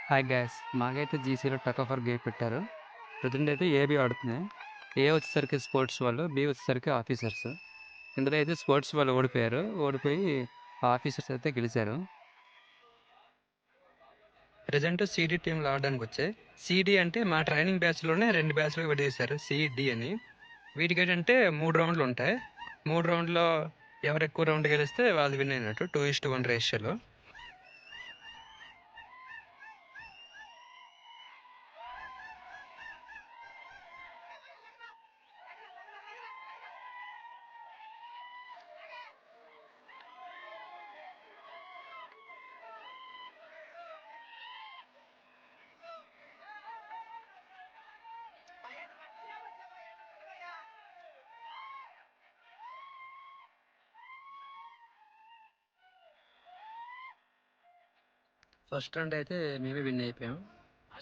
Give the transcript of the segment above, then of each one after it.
Hi gas మాకైతే జీసీలో టక్ offer game పెట్టారు. ప్రజెంట్ అయితే ఏబీ ఆడుతున్నాయి. ఏ వచ్చేసరికి స్పోర్ట్స్ వాళ్ళు, బి వచ్చేసరికి ఆఫీసర్స్. ఇందులో అయితే స్పోర్ట్స్ వాళ్ళు ఓడిపోయారు. ఓడిపోయి ఆఫీసర్స్ అయితే గెలిచారు. ప్రజెంట్ సిడి టీంలో ఆడడానికి వచ్చాయి. సిడి అంటే మా ట్రైనింగ్ బ్యాచ్లోనే 2 బ్యాచ్లు విడదీశారు, సిడి అని. వీటికి ఏంటంటే 3 రౌండ్లు ఉంటాయి. 3 రౌండ్లో ఎవరు ఎక్కువ రౌండ్ గెలిస్తే వాళ్ళు విన్ అయినట్టు, 2:1 రేషియోలో. ఫస్ట్ రౌండ్ అయితే మేమే విన్ అయిపోయాం.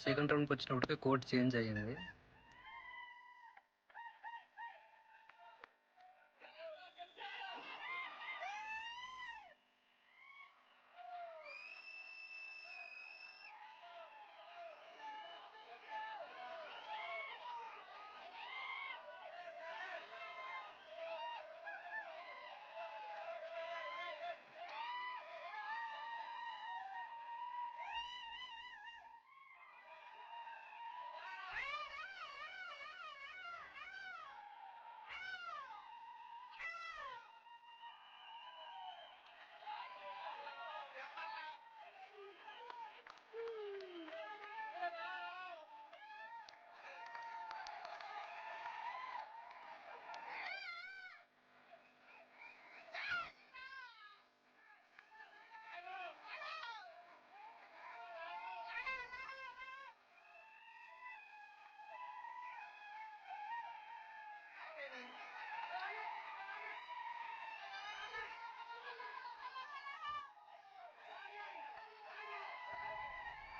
సెకండ్ రౌండ్కి వచ్చినప్పటికి కోడ్ చేంజ్ అయ్యింది.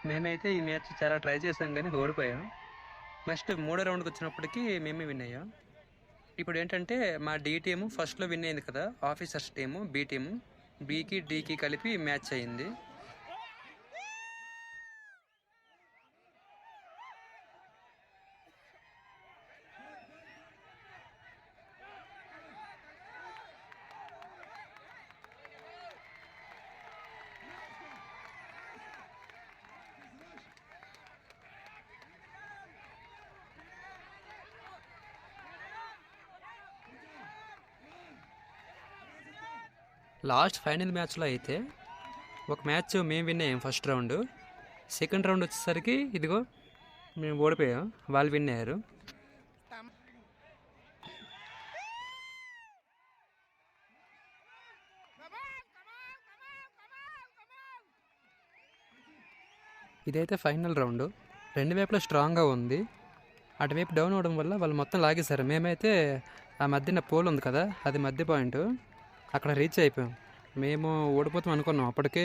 మేమైతే ఈ మ్యాచ్ చాలా ట్రై చేసాం కానీ ఓడిపోయాం. నెక్స్ట్ 3వ రౌండ్కి వచ్చినప్పటికీ మేమే విన్ అయ్యాం. ఇప్పుడు ఏంటంటే మా డి టీము ఫస్ట్లో విన్ అయింది కదా, ఆఫీసర్స్ టీము, బి టీము. బికి డికి కలిపి మ్యాచ్ అయింది. లాస్ట్ ఫైనల్ మ్యాచ్లో అయితే ఒక మ్యాచ్ మేము విన్ అయ్యాం ఫస్ట్ రౌండ్. సెకండ్ రౌండ్ వచ్చేసరికి ఇదిగో మేము ఓడిపోయాం, వాళ్ళు విన్ అయ్యారు. ఇదైతే ఫైనల్ రౌండ్. రెండు వైపులా స్ట్రాంగ్గా ఉంది. అటువైపు డౌన్ అవడం వల్ల వాళ్ళు మొత్తం లాగేశారు. మేమైతే ఆ మధ్యన పోల్ ఉంది కదా, అది మధ్య పాయింట్, అక్కడ రీచ్ అయిపోయాం. మేము ఓడిపోతాం అనుకున్నాం. అప్పటికే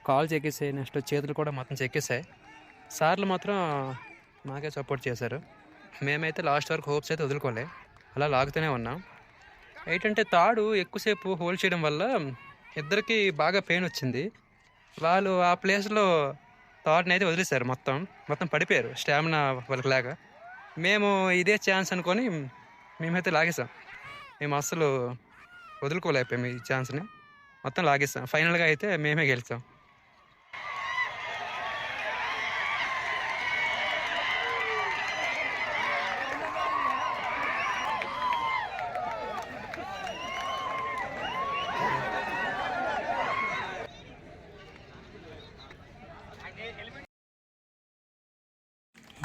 కాల్ చెక్కేసాయి, నెక్స్ట్ చేతులు కూడా మొత్తం చెక్కేసాయి. సార్లు మాత్రం మాకే సపోర్ట్ చేశారు. మేమైతే లాస్ట్ వరకు హోప్స్ అయితే వదులుకోలే, అలా లాగుతూనే ఉన్నాం. ఏంటంటే తాడు ఎక్కువసేపు హోల్డ్ చేయడం వల్ల ఇద్దరికి బాగా పెయిన్ వచ్చింది. వాళ్ళు ఆ ప్లేస్లో తాడుని అయితే వదిలేశారు, మొత్తం మొత్తం పడిపోయారు స్టామినా వాళ్ళకి లాగా. మేము ఇదే ఛాన్స్ అనుకొని మేమైతే లాగేసాం. మేము అస్సలు వదులుకోలేకపోయాం ఈ ఛాన్స్ని, మొత్తం లాగేస్తాం. ఫైనల్గా అయితే మేమే గెలిచాం.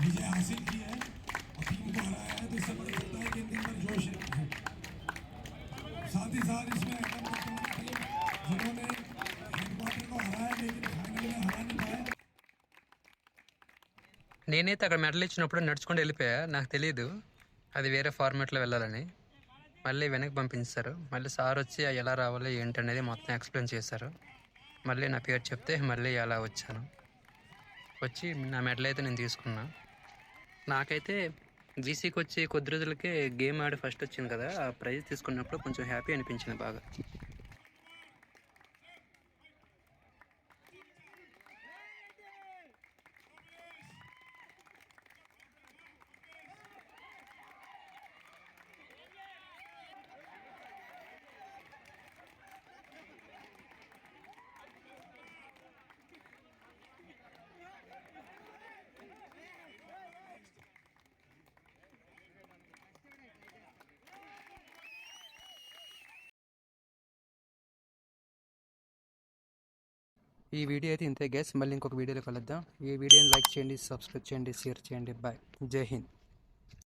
विजय हासिल की है और टीम को हराया है, तो इससे पता चलता है कि इनके अंदर जोश है। साथ ही साथ इसमें जिन्होंने हेडक्वार्टर को हराया लेकिन फाइनल में हरा नहीं पाए। నేనైతే అక్కడ మెడల్ ఇచ్చినప్పుడు నడుచుకుంటూ వెళ్ళిపోయా, నాకు తెలియదు అది వేరే ఫార్మాట్లో వెళ్ళాలని. మళ్ళీ వెనక్కి పంపించారు. మళ్ళీ సార్ వచ్చి ఎలా రావాలి ఏంటనేది మొత్తం ఎక్స్ప్లెయిన్ చేశారు. మళ్ళీ నా పేరు చెప్తే మళ్ళీ అలా వచ్చాను. వచ్చి నా మెడల్ అయితే నేను తీసుకున్నా. నాకైతే జీసీకి వచ్చి కొద్ది రోజులకే గేమ్ ఆడి ఫస్ట్ వచ్చింది కదా, ఆ ప్రైజ్ తీసుకున్నప్పుడు కొంచెం హ్యాపీ అనిపించింది బాగా. ఈ వీడియో అయితే ఇంతే గైస్, మళ్ళీ ఇంకొక వీడియోలో కలుద్దాం. ఈ వీడియోని లైక్ చేయండి, సబ్స్క్రైబ్ చేయండి, షేర్ చేయండి. బాయ్, జై హింద్.